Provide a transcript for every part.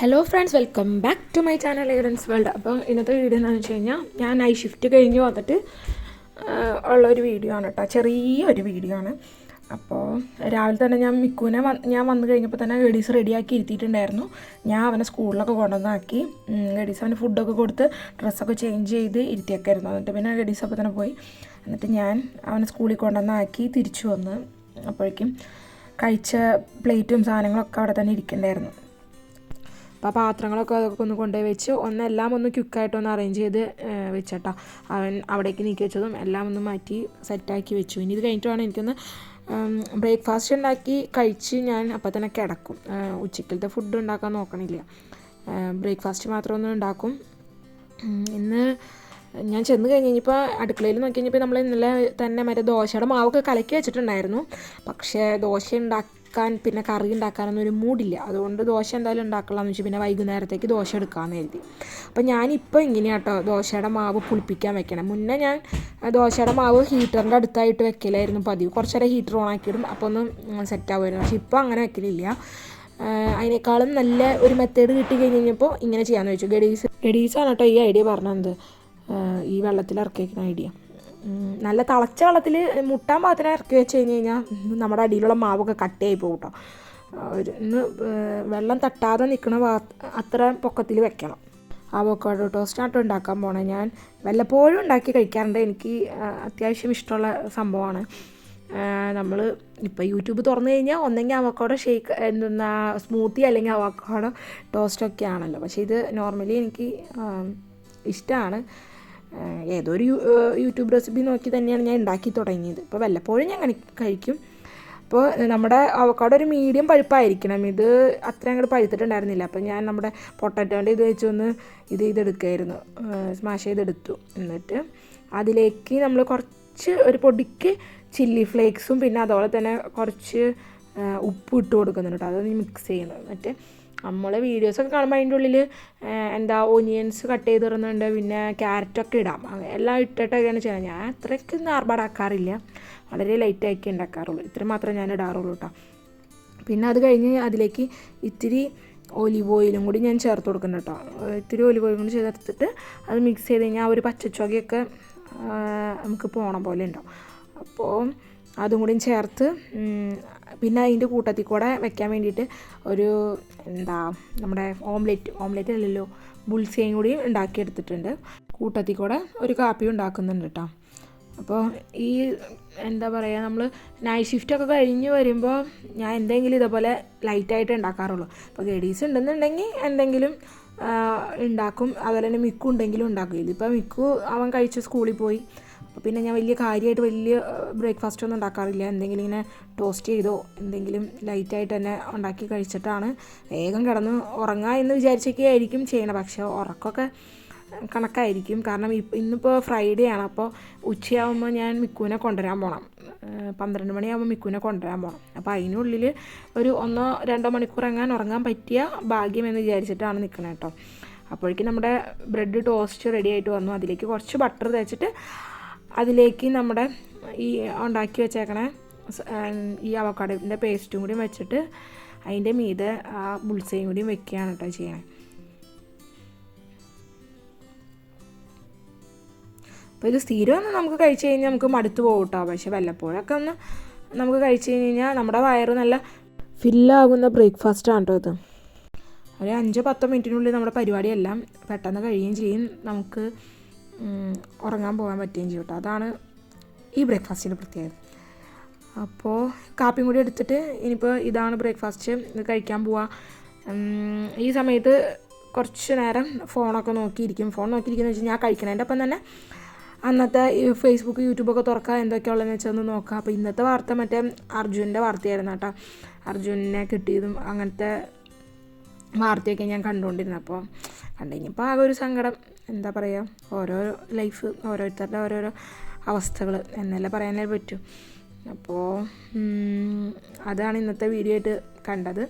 Hello friends, welcome back to my channel Aiden's world. അപ്പോൾ ഇന്നത്തെ video എന്താണെന്ന് വെച്ച് കഴിഞ്ഞാൽ ഞാൻ നൈറ്റ് ഷിഫ്റ്റ് കഴിഞ്ഞ് വന്നിട്ട് ഉള്ളൊരു വീഡിയോ ആണ് കേട്ടോ. ചെറിയൊരു വീഡിയോ ആണ്. അപ്പോൾ രാവിലെ തന്നെ ഞാൻ വന്നു കഴിഞ്ഞപ്പോൾ തന്നെ ഗഡീസ് റെഡിയാക്കി ഇരുത്തിയിട്ടുണ്ടായിരുന്നു. ഞാൻ അവനെ സ്കൂളിലൊക്കെ കൊണ്ടുവന്നാക്കി. ഗഡീസ് അവന് ഫുഡൊക്കെ കൊടുത്ത് ഡ്രസ്സൊക്കെ ചേഞ്ച് ചെയ്ത് ഇരുത്തിയൊക്കെയായിരുന്നു. എന്നിട്ട് പിന്നെ ഗഡീസ് അപ്പോൾ തന്നെ പോയി. എന്നിട്ട് ഞാൻ അവനെ സ്കൂളിൽ കൊണ്ടുവന്നാക്കി തിരിച്ചു വന്ന് അപ്പോഴേക്കും കഴിച്ച പ്ലേറ്റും സാധനങ്ങളൊക്കെ അവിടെ തന്നെ ഇരിക്കണ്ടായിരുന്നു. അപ്പോൾ ആ പാത്രങ്ങളൊക്കെ അതൊക്കെ ഒന്ന് കൊണ്ടുപോയി വെച്ച് എല്ലാം ഒന്ന് ക്വിക്കായിട്ടൊന്ന് അറേഞ്ച് ചെയ്ത് വെച്ചേട്ടാ. അവൻ അവിടേക്ക് നീക്കി വെച്ചതും എല്ലാം ഒന്ന് മാറ്റി സെറ്റാക്കി വെച്ചു. ഇനി ഇത് കഴിഞ്ഞിട്ട് വേണം എനിക്കൊന്ന് ബ്രേക്ക്ഫാസ്റ്റ് ഉണ്ടാക്കി കഴിച്ച് ഞാൻ അപ്പം തന്നെ കിടക്കും. ഉച്ചക്കലത്തെ ഫുഡ് ഉണ്ടാക്കാൻ നോക്കണില്ല, ബ്രേക്ക്ഫാസ്റ്റ് മാത്രം ഒന്ന് ഉണ്ടാക്കും. ഇന്ന് ഞാൻ ചെന്ന് കഴിഞ്ഞപ്പോൾ അടുക്കളയിൽ നോക്കി കഴിഞ്ഞപ്പോൾ നമ്മൾ ഇന്നലെ തന്നെ മറ്റേ ദോശയുടെ മാവൊക്കെ കലക്കി വെച്ചിട്ടുണ്ടായിരുന്നു. പക്ഷേ ദോശ പിന്നെ കറി ഉണ്ടാക്കാനൊന്നും ഒരു മൂഡില്ല. അതുകൊണ്ട് ദോശ എന്തായാലും ഉണ്ടാക്കലാന്ന് വെച്ചാൽ പിന്നെ വൈകുന്നേരത്തേക്ക് ദോശ എടുക്കാമെന്ന് കരുതി. അപ്പോൾ ഞാനിപ്പോൾ ഇങ്ങനെയാണ് കേട്ടോ ദോശയുടെ മാവ് പുളിപ്പിക്കാൻ വെക്കണം. മുന്നേ ഞാൻ ദോശയുടെ മാവ് ഹീറ്ററിൻ്റെ അടുത്തായിട്ട് വെക്കലായിരുന്നു പതിവ്. കുറച്ചേരം ഹീറ്റർ ഓൺ ആക്കിയിടും, അപ്പോൾ ഒന്ന് സെറ്റാവുമായിരുന്നു. പക്ഷേ ഇപ്പോൾ അങ്ങനെ വെക്കലില്ല. അതിനേക്കാളും നല്ല ഒരു മെത്തേഡ് കിട്ടി കഴിഞ്ഞപ്പോൾ ഇങ്ങനെ ചെയ്യാമെന്ന് വെച്ചു. ഗഡീസാണ് കേട്ടോ ഈ ഐഡിയ പറഞ്ഞത്, ഈ വെള്ളത്തിൽ ഇറക്കി വയ്ക്കുന്ന ഐഡിയ. നല്ല തിളച്ച വെള്ളത്തിൽ മുട്ടാൻ പാകത്തിന് ഇറക്കി വെച്ച് കഴിഞ്ഞാൽ നമ്മുടെ അടിയിലുള്ള മാവൊക്കെ കട്ടയായി പോകും കേട്ടോ. ഒന്ന് വെള്ളം തട്ടാതെ നിൽക്കണ അത്ര പൊക്കത്തിൽ വെക്കണം. അവോക്കാഡോ ടോസ്റ്റായിട്ട് ഉണ്ടാക്കാൻ പോണേ. ഞാൻ വല്ലപ്പോഴും ഉണ്ടാക്കി കഴിക്കാറുണ്ട്. എനിക്ക് അത്യാവശ്യം ഇഷ്ടമുള്ള സംഭവമാണ്. നമ്മൾ ഇപ്പോൾ യൂട്യൂബ് തുറന്നു കഴിഞ്ഞാൽ ഒന്നെങ്കിൽ അവോക്കാഡോ ഷേക്ക് സ്മൂത്തി അല്ലെങ്കിൽ അവോക്കാഡോ ടോസ്റ്റൊക്കെ ആണല്ലോ. പക്ഷേ ഇത് നോർമലി എനിക്ക് ഇഷ്ടമാണ്. ഏതൊരു യൂട്യൂബ് റെസിപ്പി നോക്കി തന്നെയാണ് ഞാൻ ഉണ്ടാക്കി തുടങ്ങിയത്. ഇപ്പോൾ വല്ലപ്പോഴും ഞാൻ കഴിക്കും. അപ്പോൾ നമ്മുടെ അവോക്കാഡോ ഒരു മീഡിയം പഴുപ്പായിരിക്കണം. ഇത് അത്ര അങ്ങോട്ട് പഴുത്തിട്ടുണ്ടായിരുന്നില്ല. അപ്പോൾ ഞാൻ നമ്മുടെ പൊട്ടാറ്റോൻ്റെ ഇത് വെച്ചൊന്ന് ചെയ്തെടുക്കുമായിരുന്നു, സ്മാഷ് ചെയ്തെടുത്തു. എന്നിട്ട് അതിലേക്ക് നമ്മൾ കുറച്ച് ഒരു പൊടിക്ക് ചില്ലി ഫ്ലേക്സും പിന്നെ അതുപോലെ തന്നെ കുറച്ച് ഉപ്പ് ഇട്ട് കൊടുക്കുന്നുണ്ട് കേട്ടോ. അതൊന്ന് മിക്സ് ചെയ്യണം. എന്നിട്ട് നമ്മളെ വീഡിയോസൊക്കെ കാണുമ്പോൾ അതിൻ്റെ ഉള്ളിൽ ഓനിയൻസ് കട്ട് ചെയ്തിടുന്നുണ്ട്, പിന്നെ ക്യാരറ്റൊക്കെ ഇടാം. എല്ലാം ഇട്ടിട്ടൊക്കെയാണ് ചെയ്യുന്നത്. ഞാൻ അത്രയ്ക്കൊന്നും ആർഭാടാക്കാറില്ല, വളരെ ലൈറ്റാക്കി ഉണ്ടാക്കാറുള്ളൂ. ഇത്ര മാത്രമേ ഞാൻ ഇടാറുള്ളൂ കേട്ടോ. പിന്നെ അത് കഴിഞ്ഞ് അതിലേക്ക് ഇത്തിരി ഒലിവ് ഓയിലും കൂടി ഞാൻ ചേർത്ത് കൊടുക്കുന്നുണ്ട് കേട്ടോ. ഇത്തിരി ഒലിവ് ഓയിലും കൂടി ചേർത്തിട്ട് അത് മിക്സ് ചെയ്ത് കഴിഞ്ഞാൽ ഒരു പച്ചച്ചൊകയൊക്കെ നമുക്ക് പോണ പോലെ ഉണ്ടാവും. അപ്പോൾ അതും കൂടി ചേർത്ത് പിന്നെ അതിൻ്റെ കൂട്ടത്തിൽ കൂടെ വെക്കാൻ വേണ്ടിയിട്ട് ഒരു നമ്മുടെ ഓംലെറ്റ് അല്ലല്ലോ, ബുൾസയും കൂടി ഉണ്ടാക്കിയെടുത്തിട്ടുണ്ട്. കൂട്ടത്തിൽ കൂടെ ഒരു കാപ്പി ഉണ്ടാക്കുന്നുണ്ട് കേട്ടോ. അപ്പോൾ ഈ നമ്മൾ നൈറ്റ് ഷിഫ്റ്റൊക്കെ കഴിഞ്ഞ് വരുമ്പോൾ ഞാൻ എന്തെങ്കിലും ഇതേപോലെ ലൈറ്റായിട്ട് ഉണ്ടാക്കാറുള്ളൂ. അപ്പോൾ ഗഡീസ് ഉണ്ടെന്നുണ്ടെങ്കിൽ എന്തെങ്കിലും ഉണ്ടാക്കും. അതുപോലെ തന്നെ മിക്കു ഉണ്ടെങ്കിലും ഉണ്ടാക്കും. ഇതിപ്പോൾ മിക്കു അവൻ കഴിച്ച് സ്കൂളിൽ പോയി. അപ്പോൾ പിന്നെ ഞാൻ വലിയ ബ്രേക്ക്ഫാസ്റ്റ് ഒന്നും ഉണ്ടാക്കാറില്ല. എന്തെങ്കിലും ഇങ്ങനെ ടോസ്റ്റ് ചെയ്തോ എന്തെങ്കിലും ലൈറ്റായിട്ട് തന്നെ ഉണ്ടാക്കി കഴിച്ചിട്ടാണ് വേഗം കിടന്ന് ഉറങ്ങുക എന്ന് വിചാരിച്ചൊക്കെയായിരിക്കും ചെയ്യണം. പക്ഷേ ഉറക്കമൊക്കെ കണക്കായിരിക്കും. കാരണം ഇന്നിപ്പോൾ ഫ്രൈഡേ ആണ്. അപ്പോൾ ഉച്ചയാകുമ്പോൾ ഞാൻ മിക്കുവിനെ കൊണ്ടുവരാൻ പോകണം. 12 മണിയാകുമ്പോൾ മിക്കുവിനെ കൊണ്ടുവരാൻ പോകണം. അപ്പോൾ അതിനുള്ളിൽ ഒരു 1-2 മണിക്കൂർ ഉറങ്ങാൻ പറ്റിയ ഭാഗ്യമെന്ന് വിചാരിച്ചിട്ടാണ് നിൽക്കുന്നത് കേട്ടോ. അപ്പോഴേക്കും നമ്മുടെ ബ്രെഡ് ടോസ്റ്റ് റെഡി ആയിട്ട് വന്നു. അതിലേക്ക് കുറച്ച് ബട്ടർ തേച്ചിട്ട് അതിലേക്ക് നമ്മുടെ ഈ ഉണ്ടാക്കി വെച്ചേക്കണ ഈ അവോക്കാഡോൻ്റെ പേസ്റ്റും കൂടി വെച്ചിട്ട് അതിൻ്റെ മീതെ ആ ബുൾസയും കൂടി വെക്കുകയാണ് കേട്ടോ ചെയ്യണേ. അപ്പോൾ ഇത് സ്ഥിരം നമുക്ക് കഴിച്ച് കഴിഞ്ഞാൽ നമുക്ക് മടുത്ത് പോകും കേട്ടോ. പക്ഷേ വല്ലപ്പോഴൊക്കെ ഒന്ന് നമുക്ക് കഴിച്ച് കഴിഞ്ഞാൽ നമ്മുടെ വയറ് നല്ല ഫില്ലാകുന്ന ബ്രേക്ക്ഫാസ്റ്റാണ് കേട്ടോ ഇത്. ഒരു 5-10 മിനിറ്റിനുള്ളിൽ നമ്മുടെ പരിപാടിയെല്ലാം പെട്ടെന്ന് കഴിയുകയും ചെയ്യും. നമുക്ക് ഉറങ്ങാൻ പോകാൻ പറ്റുകയും ചെയ്യും കേട്ടോ. അതാണ് ഈ ബ്രേക്ക്ഫാസ്റ്റിൻ്റെ പ്രത്യേകത. അപ്പോൾ കാപ്പിയും കൂടി എടുത്തിട്ട് ഇനിയിപ്പോൾ ഇതാണ് ബ്രേക്ക്ഫാസ്റ്റ്, ഇത് കഴിക്കാൻ പോവാം. ഈ സമയത്ത് കുറച്ച് നേരം ഫോണൊക്കെ നോക്കിയിരിക്കും. ഫോൺ നോക്കിയിരിക്കുന്നത് വെച്ചാൽ ഞാൻ കഴിക്കണതിൻ്റെ ഒപ്പം തന്നെ അന്നത്തെ ഫേസ്ബുക്ക് യൂട്യൂബൊക്കെ തുറക്കുക, എന്തൊക്കെയുള്ളതെന്ന് വെച്ചാൽ ഒന്ന് നോക്കാം. അപ്പോൾ ഇന്നത്തെ വാർത്ത മറ്റേ അർജുൻ്റെ വാർത്തയായിരുന്നു കേട്ടോ. അർജുനെ കിട്ടിയതും അങ്ങനത്തെ വാർത്തയൊക്കെ ഞാൻ കണ്ടുകൊണ്ടിരുന്നു. അപ്പോൾ കണ്ടുകഴിഞ്ഞപ്പോൾ ആകെ ഒരു സങ്കടം. ഓരോ ലൈഫ്, ഓരോരുത്തരുടെ ഓരോരോ അവസ്ഥകൾ എന്നല്ല പറയാനേ പറ്റൂ. അപ്പോൾ അതാണ് ഇന്നത്തെ വീഡിയോ ആയിട്ട് കണ്ടത്.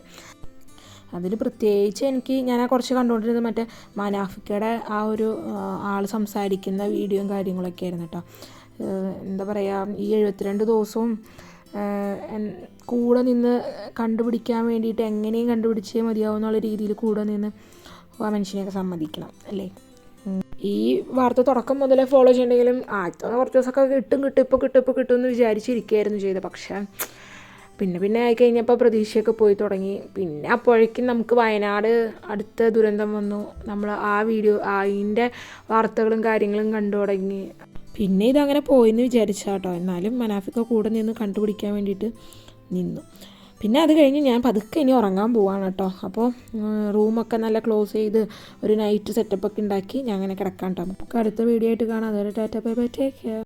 അതിൽ പ്രത്യേകിച്ച് ഞാൻ കുറച്ച് കണ്ടുകൊണ്ടിരുന്നത് മറ്റേ മനാഫിക്കയുടെ ആ ഒരു ആൾ സംസാരിക്കുന്ന വീഡിയോയും കാര്യങ്ങളൊക്കെ ആയിരുന്നു കേട്ടോ. ഈ 72 ദിവസവും കൂടെ നിന്ന് കണ്ടുപിടിക്കാൻ വേണ്ടിയിട്ട് എങ്ങനെയും കണ്ടുപിടിച്ചേ മതിയാവും എന്നുള്ള രീതിയിൽ കൂടെ നിന്ന് ആ മനുഷ്യനെയൊക്കെ സമ്മതിക്കണം അല്ലേ. ഈ വാർത്ത തുടക്കം മുതലേ ഫോളോ ചെയ്യണമെങ്കിലും ആദ്യത്തെ കുറച്ച് ദിവസമൊക്കെ ഇപ്പോൾ കിട്ടും എന്ന് വിചാരിച്ചിരിക്കുകയായിരുന്നു ചെയ്തത്. പക്ഷേ പിന്നെ ആയിക്കഴിഞ്ഞപ്പോൾ പ്രതീക്ഷയൊക്കെ പോയി തുടങ്ങി. പിന്നെ അപ്പോഴേക്കും നമുക്ക് വയനാട് അടുത്ത ദുരന്തം വന്നു. നമ്മൾ അതിൻ്റെ വാർത്തകളും കാര്യങ്ങളും കണ്ടു തുടങ്ങി. പിന്നെ ഇതങ്ങനെ പോയെന്ന് വിചാരിച്ചാട്ടോ. എന്നാലും മനാഫിക്ക കൂടെ നിന്ന് കണ്ടുപിടിക്കാൻ വേണ്ടിയിട്ട് നിന്നു. പിന്നെ അത് കഴിഞ്ഞ് ഞാൻ പതുക്കെ ഇനി ഉറങ്ങാൻ പോവാണ് കേട്ടോ. അപ്പോൾ റൂമൊക്കെ നല്ല ക്ലോസ് ചെയ്ത് ഒരു നൈറ്റ് സെറ്റപ്പൊക്കെ ഉണ്ടാക്കി ഞാൻ അങ്ങനെ കിടക്കാൻ കേട്ടോ. നമുക്ക് അടുത്ത വീഡിയോ ആയിട്ട് കാണാം. അതുവരെ Tata bye bye, take care.